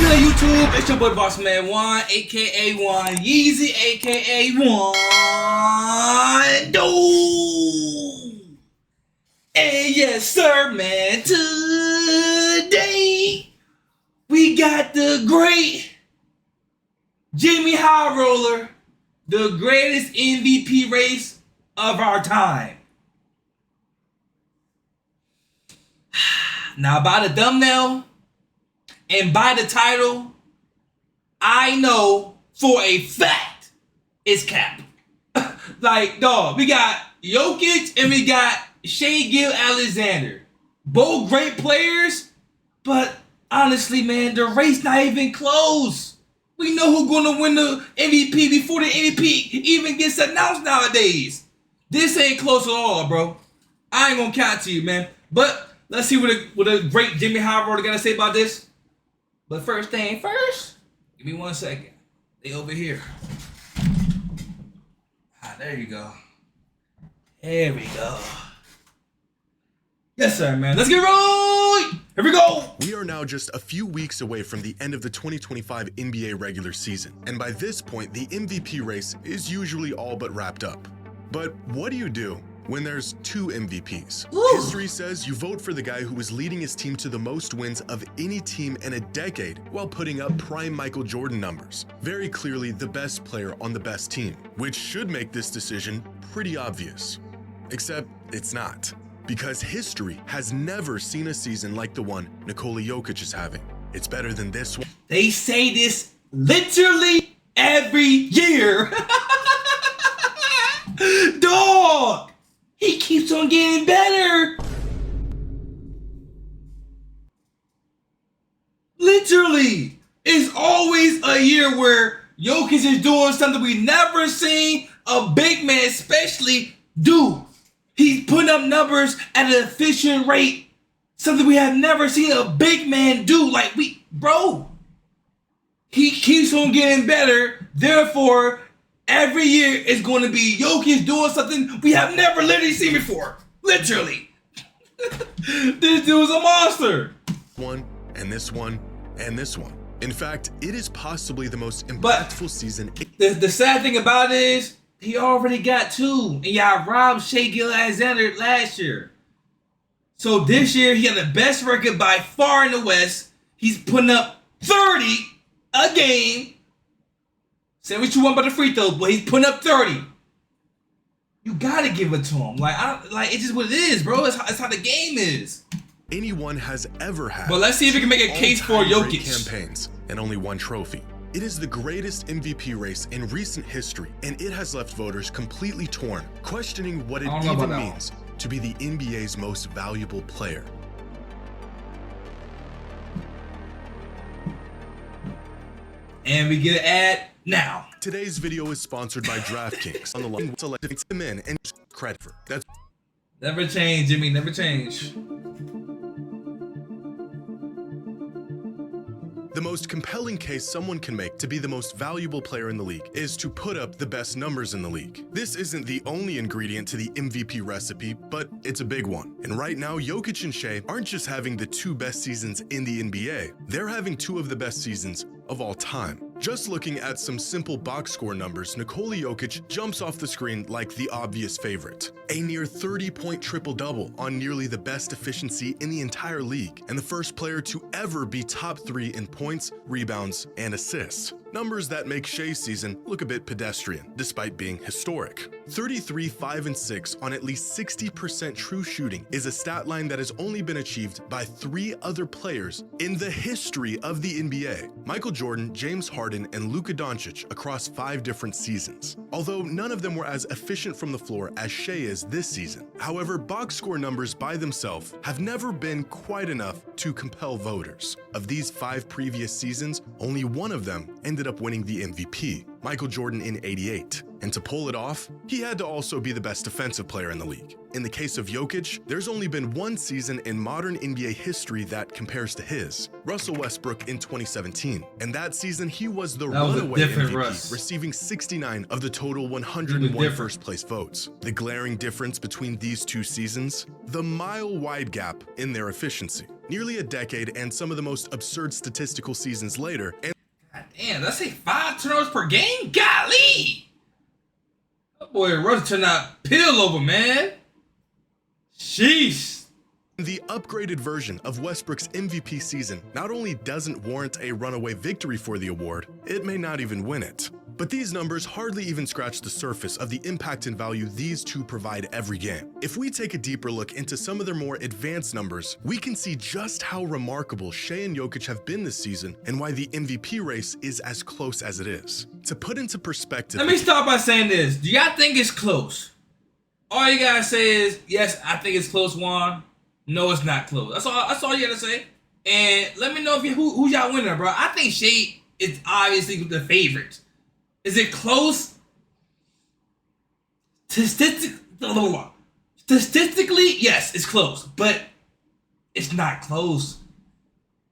good, YouTube? It's your boy Boss Man Juan, aka Juan Yeezy, aka Juan Do. And yes, sir, man. Today we got the great JxmyHighroller, the greatest MVP race of our time. Now, by the thumbnail and by the title, I know for a fact it's cap. Like, dog, we got Jokic and we got Shai Gilgeous-Alexander. Both great players, but honestly, man, the race not even close. We know who's going to win the MVP before the MVP even gets announced nowadays. This ain't close at all, bro. I ain't going to count to you, man. But let's see what the great JxmyHighroller got to say about this. But first thing first, give me 1 second. They over here. Ah, there you go. There we go. Yes, sir, man. Let's get rolling. Here we go. We are now just a few weeks away from the end of the 2025 NBA regular season, and by this point, the MVP race is usually all but wrapped up. But what do you do when there's two MVPs? Ooh. History says you vote for the guy who is leading his team to the most wins of any team in a decade while putting up prime Michael Jordan numbers. Very clearly the best player on the best team, which should make this decision pretty obvious. Except it's not, because history has never seen a season like the one Nikola Jokic is having. It's better than this one. They say this literally every year. Dog! He keeps on getting better. Literally. It's always a year where Jokic is doing something we never seen a big man especially do. He's putting up numbers at an efficient rate. Something we have never seen a big man do. Like, bro. He keeps on getting better. Therefore, every year is going to be Jokic doing something we have never literally seen before. Literally. This dude's a monster. One, and this one, and this one. In fact, it is possibly the most impactful season. The sad thing about it is, he already got two. And y'all robbed Shai Gilgeous-Alexander last year. So this year, he had the best record by far in the West. He's putting up 30 a game. Say what you want about the free throw, but he's putting up 30. You gotta give it to him. Like it's just what it is, bro. It's how the game is. Anyone has ever had. But let's see if we can make a case for Jokic. Campaigns and only one trophy. It is the greatest MVP race in recent history, and it has left voters completely torn, questioning what it even means to be the NBA's most valuable player. And we get an ad now. Today's video is sponsored by DraftKings. On the line, select them in and credit for that's never change, Jimmy. Never change. the most compelling case someone can make to be the most valuable player in the league is to put up the best numbers in the league. This isn't the only ingredient to the MVP recipe, but it's a big one. And right now, Jokic and Shai aren't just having the two best seasons in the NBA, they're having two of the best seasons of all time. Just looking at some simple box score numbers, Nikola Jokic jumps off the screen like the obvious favorite. A near 30-point triple-double on nearly the best efficiency in the entire league, and the first player to ever be top 3 in points, rebounds, and assists. Numbers that make Shai's season look a bit pedestrian, despite being historic. 33, 5, and 6 on at least 60% true shooting is a stat line that has only been achieved by 3 other players in the history of the NBA: Michael Jordan, James Harden, and Luka Doncic across 5 different seasons. Although none of them were as efficient from the floor as Shai is this season. However, box score numbers by themselves have never been quite enough to compel voters. Of these 5 previous seasons, only one of them ended up winning the MVP, Michael Jordan in '88. And to pull it off, he had to also be the best defensive player in the league. in the case of Jokic, there's only been one season in modern NBA history that compares to his, Russell Westbrook in 2017. And that season, he was the runaway MVP, receiving 69 of the total 101 first-place votes. The glaring difference between these two seasons? The mile-wide gap in their efficiency. Nearly a decade and some of the most absurd statistical seasons later, and God damn, let's say 5 turnovers per game? Golly! That boy Russ turned out pill over, man. Sheesh. the upgraded version of Westbrook's MVP season not only doesn't warrant a runaway victory for the award, it may not even win it. But these numbers hardly even scratch the surface of the impact and value these two provide every game. If we take a deeper look into some of their more advanced numbers, we can see just how remarkable Shai and Jokic have been this season and why the MVP race is as close as it is. To put into perspective, let me start by saying this. Do y'all think it's close? All you gotta say is, yes, I think it's close, Juan. No, it's not close. That's all you gotta say. And let me know if who y'all winner, bro. I think Shai is obviously the favorite. Is it close? Statistically, yes, it's close, but it's not close.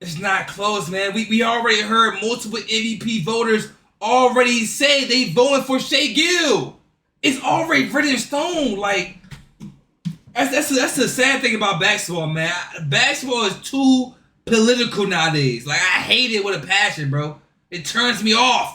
It's not close, man. We already heard multiple MVP voters already say they voting for Shai Gill. It's already written in stone. Like, that's the sad thing about basketball, man. Basketball is too political nowadays. Like, I hate it with a passion, bro. It turns me off.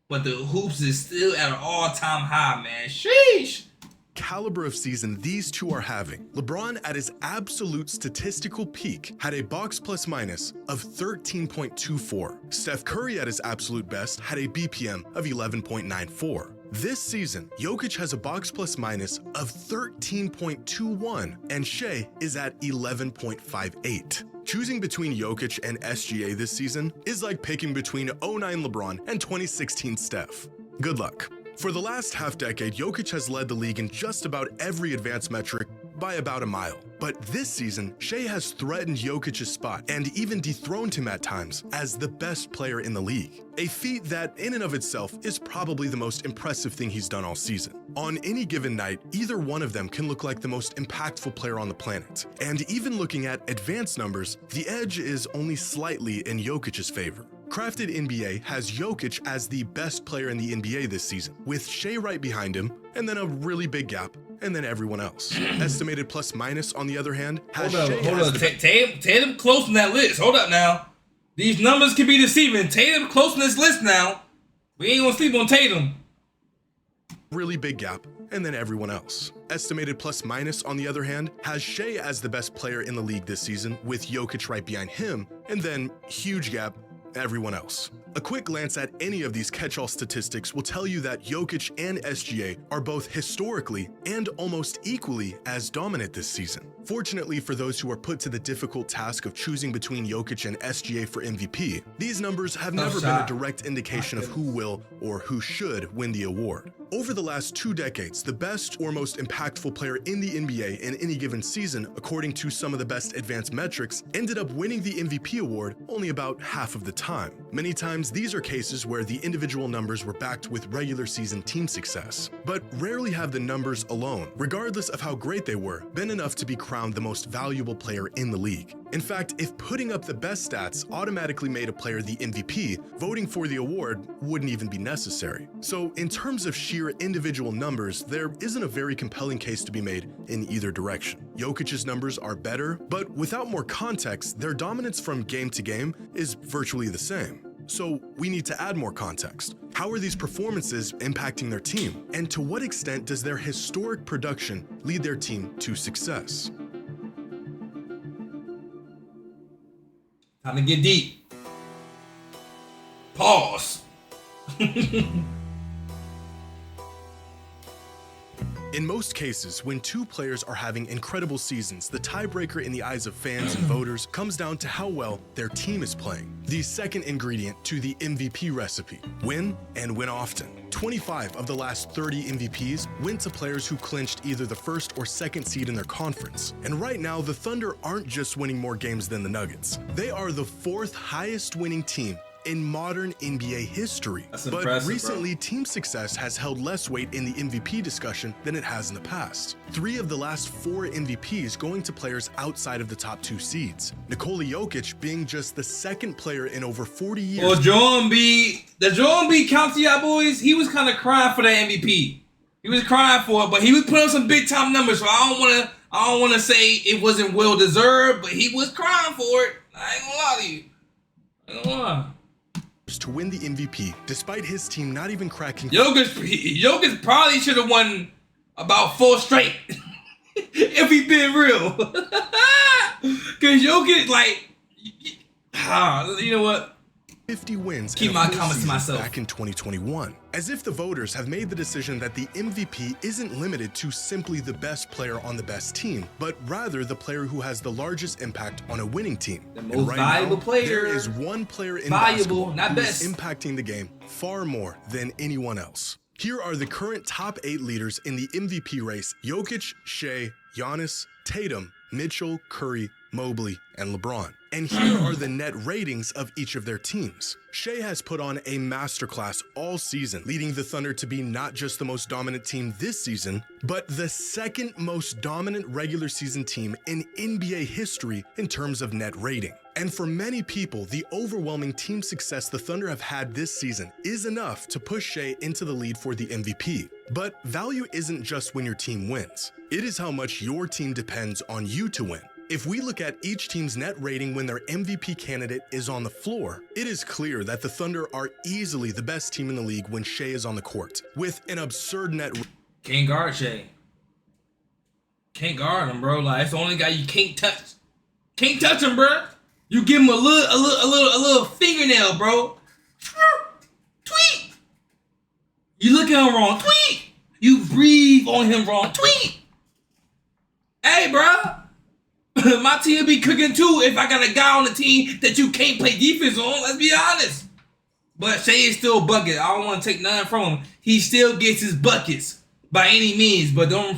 But the hoops is still at an all-time high, man. Sheesh. Caliber of season these two are having. LeBron at his absolute statistical peak had a box plus minus of 13.24. Steph Curry at his absolute best had a BPM of 11.94. This season, Jokic has a box plus minus of 13.21 and Shai is at 11.58. Choosing between Jokic and SGA this season is like picking between 09 LeBron and 2016 Steph. Good luck. For the last half-decade, Jokic has led the league in just about every advanced metric by about a mile. But this season, Shai has threatened Jokic's spot and even dethroned him at times as the best player in the league. A feat that, in and of itself, is probably the most impressive thing he's done all season. On any given night, either one of them can look like the most impactful player on the planet. And even looking at advanced numbers, the edge is only slightly in Jokic's favor. Crafted NBA has Jokic as the best player in the NBA this season, with Shai right behind him, and then a really big gap, and then everyone else. Estimated plus minus, on the other hand, has Hold on. Tatum close on that list. Hold up now. These numbers can be deceiving. Tatum close on this list now. We ain't gonna sleep on Tatum. Really big gap, and then everyone else. Estimated plus minus, on the other hand, has Shai as the best player in the league this season, with Jokic right behind him, and then huge gap, everyone else. A quick glance at any of these catch-all statistics will tell you that Jokic and SGA are both historically and almost equally as dominant this season. Fortunately for those who are put to the difficult task of choosing between Jokic and SGA for MVP, these numbers have never been a direct indication of who will or who should win the award. Over the last 2 decades, the best or most impactful player in the NBA in any given season, according to some of the best advanced metrics, ended up winning the MVP award only about half of the time. Many times, these are cases where the individual numbers were backed with regular season team success. But rarely have the numbers alone, regardless of how great they were, been enough to be crowned the most valuable player in the league. In fact, if putting up the best stats automatically made a player the MVP, voting for the award wouldn't even be necessary. So in terms of sheer individual numbers, there isn't a very compelling case to be made in either direction. Jokic's numbers are better, but without more context, their dominance from game to game is virtually the same. So we need to add more context. How are these performances impacting their team? And to what extent does their historic production lead their team to success? Time to get deep. Pause. In most cases, when two players are having incredible seasons, the tiebreaker in the eyes of fans and voters comes down to how well their team is playing. The second ingredient to the MVP recipe: win and win often. 25 of the last 30 MVPs went to players who clinched either the first or second seed in their conference. And right now, the Thunder aren't just winning more games than the Nuggets. They are the 4th highest winning team in modern NBA history. That's but impressive, recently, team success has held less weight in the MVP discussion than it has in the past. 3 of the last 4 MVPs going to players outside of the top 2 seeds. Nikola Jokic being just the 2nd player in over 40 years. Well, Joel Embiid, the Joel Embiid count to y'all boys, he was kind of crying for that MVP. He was crying for it, but he was putting up some big time numbers, so I don't wanna say it wasn't well deserved, but he was crying for it. I ain't gonna lie to you. I ain't gonna lie. To win the MVP, despite his team not even cracking. Jokic probably should have won about 4 straight if he been real. Cause Jokic, like, you know what? 50 wins. Keep my comments to myself. Back in 2021, as if the voters have made the decision that the MVP isn't limited to simply the best player on the best team, but rather the player who has the largest impact on a winning team. The most valuable player. There is one player in valuable, basketball not who best, is impacting the game far more than anyone else. Here are the current top 8 leaders in the MVP race: Jokic, Shea, Giannis, Tatum, Mitchell, Curry, Mobley, and LeBron. And here are the net ratings of each of their teams. Shea has put on a masterclass all season, leading the Thunder to be not just the most dominant team this season, but the 2nd most dominant regular season team in NBA history in terms of net rating. And for many people, the overwhelming team success the Thunder have had this season is enough to push Shea into the lead for the MVP. But value isn't just when your team wins. It is how much your team depends on you to win. If we look at each team's net rating when their MVP candidate is on the floor, it is clear that the Thunder are easily the best team in the league when Shea is on the court, with an absurd net. Can't guard Shea. Can't guard him, bro. Like, it's the only guy you can't touch. Can't touch him, bro. You give him a little fingernail, bro. Tweet. You look at him wrong. Tweet. You breathe on him wrong. Tweet. Hey, bro. My team will be cooking too if I got a guy on the team that you can't play defense on. Let's be honest. But Shea is still a bucket. I don't want to take nothing from him. He still gets his buckets by any means. But them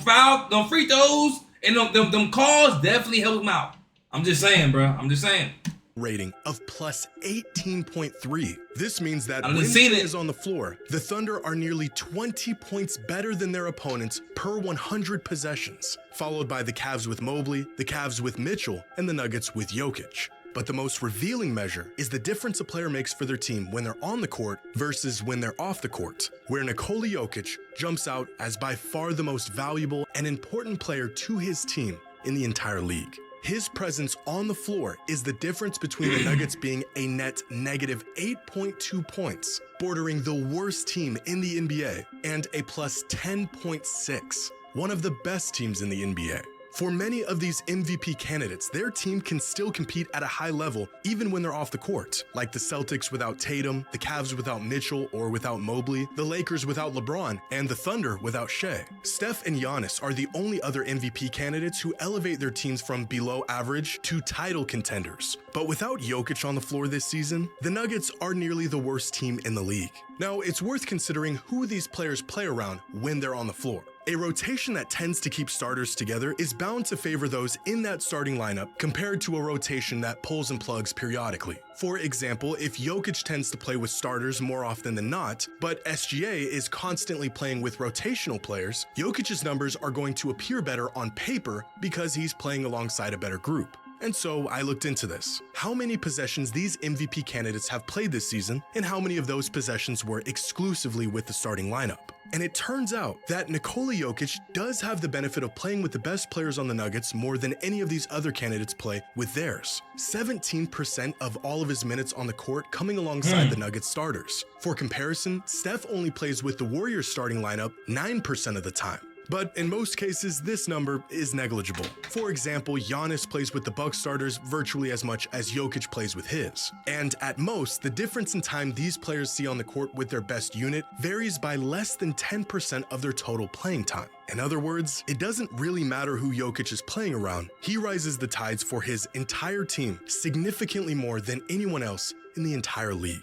free throws and them calls definitely help him out. I'm just saying, bro. I'm just saying. Rating of plus 18.3. This means that when when Shea is on the floor, the Thunder are nearly 20 points better than their opponents per 100 possessions, followed by the Cavs with Mobley, the Cavs with Mitchell, and the Nuggets with Jokic. But the most revealing measure is the difference a player makes for their team when they're on the court versus when they're off the court, where Nikola Jokic jumps out as by far the most valuable and important player to his team in the entire league. His presence on the floor is the difference between the Nuggets being a net negative 8.2 points, bordering the worst team in the NBA, and a plus 10.6, one of the best teams in the NBA. For many of these MVP candidates, their team can still compete at a high level even when they're off the court, like the Celtics without Tatum, the Cavs without Mitchell or without Mobley, the Lakers without LeBron, and the Thunder without Shea. Steph and Giannis are the only other MVP candidates who elevate their teams from below average to title contenders. But without Jokic on the floor this season, the Nuggets are nearly the worst team in the league. Now, it's worth considering who these players play around when they're on the floor. A rotation that tends to keep starters together is bound to favor those in that starting lineup compared to a rotation that pulls and plugs periodically. For example, if Jokic tends to play with starters more often than not, but SGA is constantly playing with rotational players, Jokic's numbers are going to appear better on paper because he's playing alongside a better group. And so I looked into this. How many possessions these MVP candidates have played this season, and how many of those possessions were exclusively with the starting lineup. And it turns out that Nikola Jokic does have the benefit of playing with the best players on the Nuggets more than any of these other candidates play with theirs. 17% of all of his minutes on the court coming alongside the Nuggets starters. For comparison, Steph only plays with the Warriors starting lineup 9% of the time. But in most cases, this number is negligible. For example, Giannis plays with the Bucks starters virtually as much as Jokic plays with his. And at most, the difference in time these players see on the court with their best unit varies by less than 10% of their total playing time. In other words, it doesn't really matter who Jokic is playing around. He rises the tides for his entire team significantly more than anyone else in the entire league.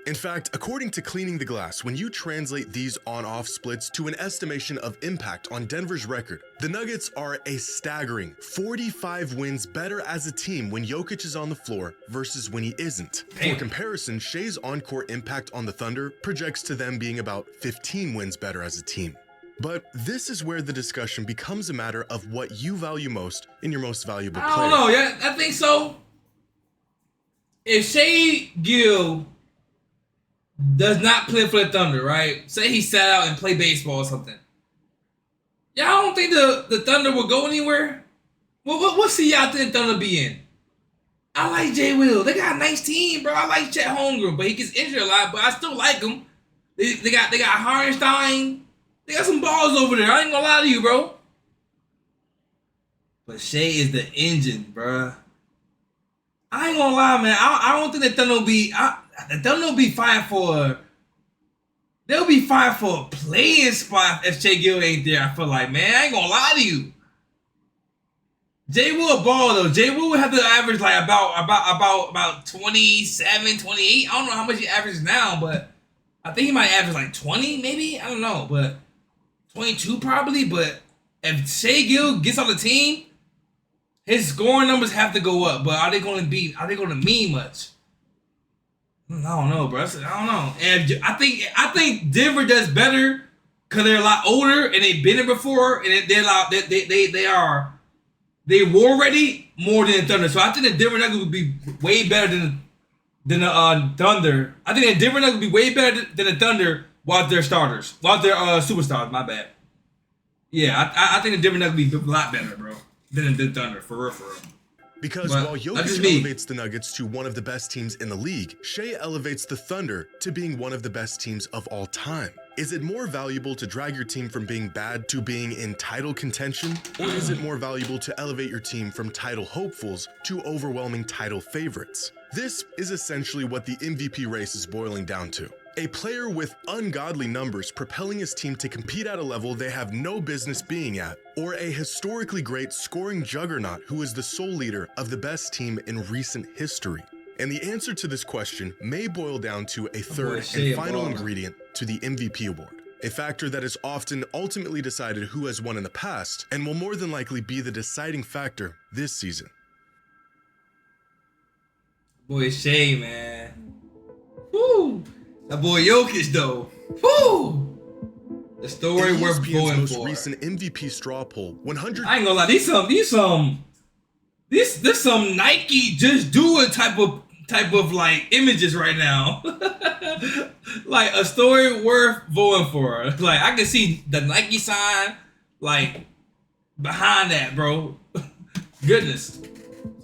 In fact, according to Cleaning the Glass, when you translate these on-off splits to an estimation of impact on Denver's record, the Nuggets are a staggering 45 wins better as a team when Jokic is on the floor versus when he isn't. For comparison, Shea's on-court impact on the Thunder projects to them being about 15 wins better as a team. But this is where the discussion becomes a matter of what you value most in your most valuable player. I don't know. Yeah, I think so. If Shea Gill does not play for the Thunder, right? Say he sat out and played baseball or something. Y'all don't think the Thunder will go anywhere? What see y'all think the Thunder be in? I like Jay Will. They got a nice team, bro. I like Chet Holmgren, but he gets injured a lot, but I still like him. They got Hartenstein. They got some balls over there. I ain't gonna lie to you, bro. But Shea is the engine, bro. I ain't gonna lie, man. I don't think the Thunder will be. The Thunder will be fine for. They'll be fine for a playing spot if Shea Gill ain't there. I feel like, man. I ain't gonna lie to you. Jay Will ball though. Jay Will would have to average like about 27, 28. I don't know how much he averages now, but I think he might average like 20, maybe. I don't know, but 22 probably. But if Shea Gill gets on the team, his scoring numbers have to go up. But are they going to mean much? I don't know, bro. I don't know. And I think Denver does better because they're a lot older and they've been there before, and they war ready more than the Thunder. So I think the Denver Nuggets would be way better than the Thunder. I think the Denver Nuggets would be way better than the Thunder while they're starters, while they're superstars. My bad. Yeah, I think the Denver Nuggets would be a lot better, bro, than the Thunder, for real. Because while Jokic elevates the Nuggets to one of the best teams in the league, Shea elevates the Thunder to being one of the best teams of all time. Is it more valuable to drag your team from being bad to being in title contention? Or is it more valuable to elevate your team from title hopefuls to overwhelming title favorites? This is essentially what the MVP race is boiling down to. A player with ungodly numbers propelling his team to compete at a level they have no business being at, or a historically great scoring juggernaut who is the sole leader of the best team in recent history. And the answer to this question may boil down to a third and final ingredient to the MVP award, a factor that is often ultimately decided who has won in the past and will more than likely be the deciding factor this season. Boy, Shea, man. Woo! That boy Jokic, though. Woo! The story we're going most for. Recent MVP straw poll, 100. I ain't gonna lie. These some Nike just do it type of like images right now. Like a story worth voting for. Like I can see the Nike sign like behind that, bro. Goodness.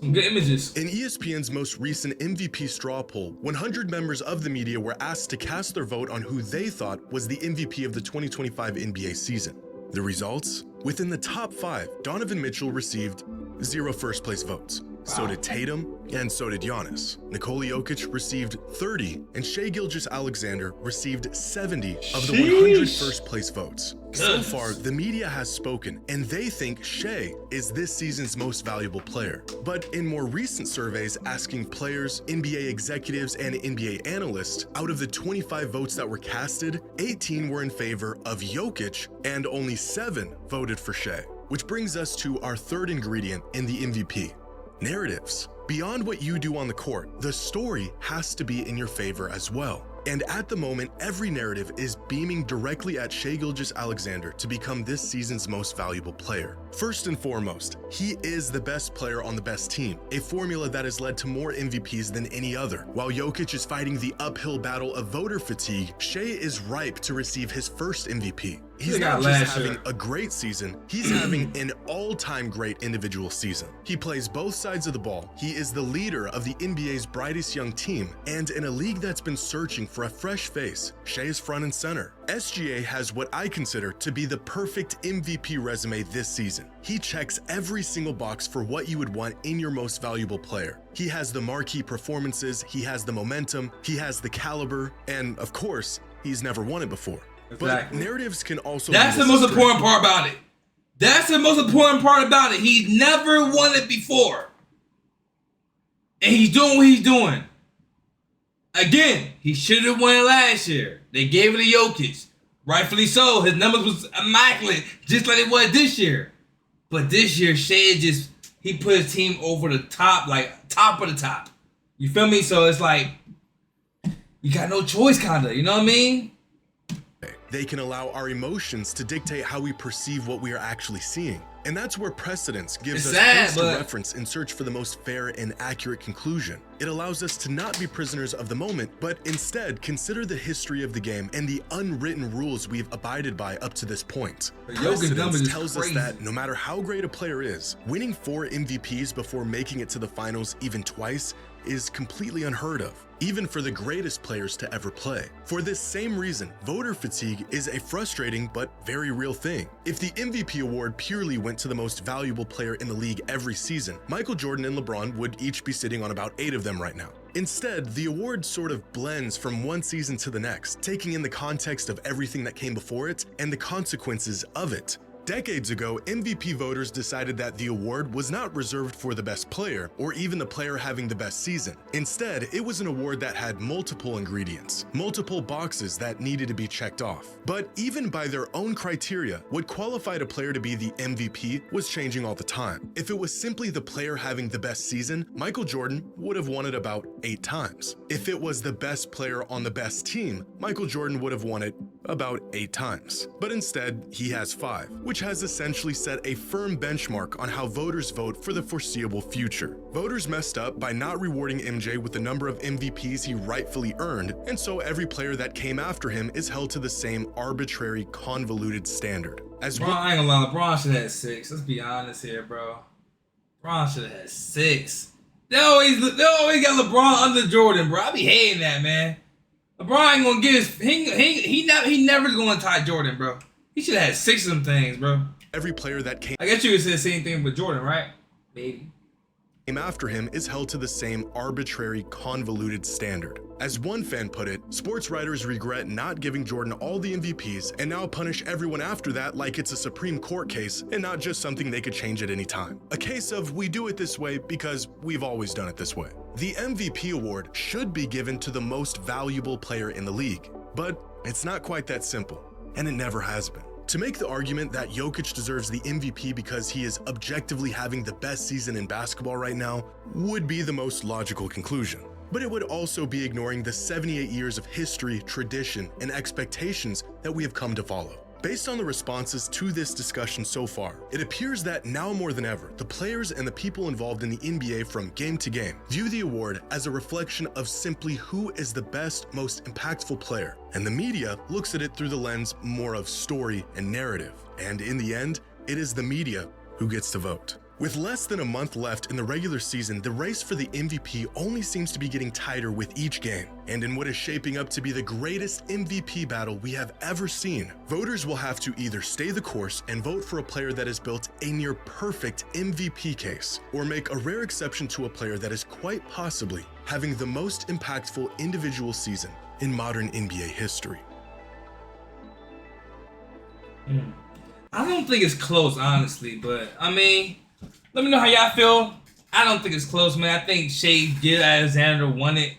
Some good images. In ESPN's most recent MVP straw poll, 100 members of the media were asked to cast their vote on who they thought was the MVP of the 2025 NBA season. The results? Within the top 5, Donovan Mitchell received 0 first-place votes. So did Tatum, and so did Giannis. Nikola Jokic received 30, and Shai Gilgeous-Alexander received 70 of the 100 first-place votes. So far, the media has spoken, and they think Shai is this season's most valuable player. But in more recent surveys asking players, NBA executives, and NBA analysts, out of the 25 votes that were casted, 18 were in favor of Jokic, and only 7 voted for Shai. Which brings us to our third ingredient in the MVP. Narratives. Beyond what you do on the court, the story has to be in your favor as well. And at the moment, every narrative is beaming directly at Shai Gilgeous-Alexander to become this season's most valuable player. First and foremost, he is the best player on the best team, a formula that has led to more MVPs than any other. While Jokic is fighting the uphill battle of voter fatigue, Shai is ripe to receive his first MVP. He's not just having a great season, he's having an all-time great individual season. He plays both sides of the ball, he is the leader of the NBA's brightest young team, and in a league that's been searching for a fresh face, Shai is front and center. SGA has what I consider to be the perfect MVP resume this season. He checks every single box for what you would want in your most valuable player. He has the marquee performances, he has the momentum, he has the caliber, and of course, he's never won it before. Exactly. But narratives can also That's the most important part about it. That's the most important part about it. He's never won it before. And he's doing what he's doing. Again, he should have won it last year. They gave it to Jokic. Rightfully so. His numbers was immaculate, just like it was this year. But this year, Shea he put his team over the top, like top of the top. You feel me? So it's like, you got no choice, kinda. You know what I mean? They can allow our emotions to dictate how we perceive what we are actually seeing. And that's where precedence gives us points to reference and search for the most fair and accurate conclusion. It allows us to not be prisoners of the moment, but instead consider the history of the game and the unwritten rules we've abided by up to this point. Precedence tells us that no matter how great a player is, winning 4 MVPs before making it to the finals even twice is completely unheard of, even for the greatest players to ever play. For this same reason, voter fatigue is a frustrating but very real thing. If the MVP award purely went to the most valuable player in the league every season, Michael Jordan and LeBron would each be sitting on about 8 of them right now. Instead, the award sort of blends from one season to the next, taking in the context of everything that came before it and the consequences of it. Decades ago, MVP voters decided that the award was not reserved for the best player or even the player having the best season. Instead, it was an award that had multiple ingredients, multiple boxes that needed to be checked off. But even by their own criteria, what qualified a player to be the MVP was changing all the time. If it was simply the player having the best season, Michael Jordan would have won it about 8 times. If it was the best player on the best team, Michael Jordan would have won it about 8 times. But instead, he has 5, which has essentially set a firm benchmark on how voters vote for the foreseeable future. Voters messed up by not rewarding MJ with the number of MVPs he rightfully earned, and so every player that came after him is held to the same arbitrary, convoluted standard. As bro, I ain't gonna lie, LeBron should have had 6. Let's be honest here, bro. LeBron should have had 6. They always got LeBron under Jordan, bro. I be hating that, man. LeBron ain't gonna get his he never gonna tie Jordan, bro. He should have had 6 of them things, bro. Every player that came I guess you could say the same thing with Jordan, right? Maybe. After him is held to the same arbitrary, convoluted standard. As one fan put it, sports writers regret not giving Jordan all the MVPs and now punish everyone after that like it's a Supreme Court case and not just something they could change at any time. A case of we do it this way because we've always done it this way. The MVP award should be given to the most valuable player in the league, but it's not quite that simple, and it never has been. To make the argument that Jokic deserves the MVP because he is objectively having the best season in basketball right now would be the most logical conclusion. But it would also be ignoring the 78 years of history, tradition, and expectations that we have come to follow. Based on the responses to this discussion so far, it appears that now more than ever, the players and the people involved in the NBA from game to game view the award as a reflection of simply who is the best, most impactful player, and the media looks at it through the lens more of story and narrative. And in the end, it is the media who gets to vote. With less than a month left in the regular season, the race for the MVP only seems to be getting tighter with each game. And in what is shaping up to be the greatest MVP battle we have ever seen, voters will have to either stay the course and vote for a player that has built a near perfect MVP case, or make a rare exception to a player that is quite possibly having the most impactful individual season in modern NBA history. I don't think it's close, honestly, but I mean, let me know how y'all feel. I don't think it's close, man. I think Shea Alexander won it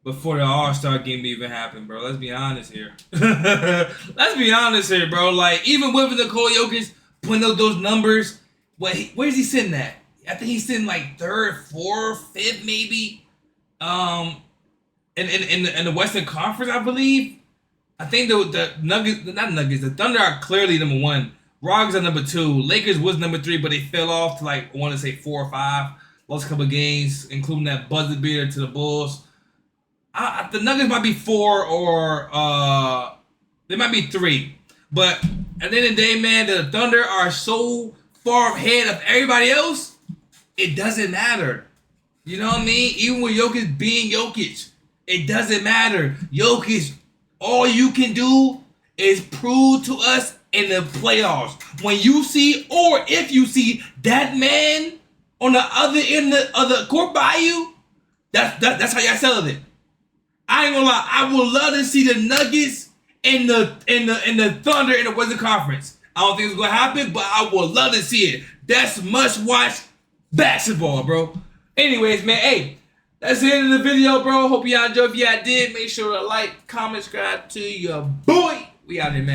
before the All-Star game even happened, bro. Let's be honest here. Let's be honest here, bro. Like, even with Nikola Jokic putting up those numbers, where's he sitting at? I think he's sitting like 3rd, 4th, 5th, maybe. In the Western Conference, I believe. I think the Nuggets, not Nuggets, the Thunder are clearly number 1. Rockets are number 2. Lakers was number 3, but they fell off to like, I want to say 4 or 5. Lost a couple of games, including that buzzer beater to the Bulls. The Nuggets might be 4 or they might be 3. But at the end of the day, man, the Thunder are so far ahead of everybody else, it doesn't matter. You know what I mean? Even with Jokic being Jokic, it doesn't matter. Jokic, all you can do is prove to us in the playoffs. When you see, or if you see that man on the other end of the court by you, that's how y'all selling it. I ain't gonna lie, I would love to see the Nuggets and the Thunder in the Western Conference. I don't think it's gonna happen, but I would love to see it. That's must watch basketball, bro. Anyways, man, hey, That's the end of the video, bro. Hope y'all enjoyed. If y'all did, make sure to like, comment, subscribe to your boy. We out here, man.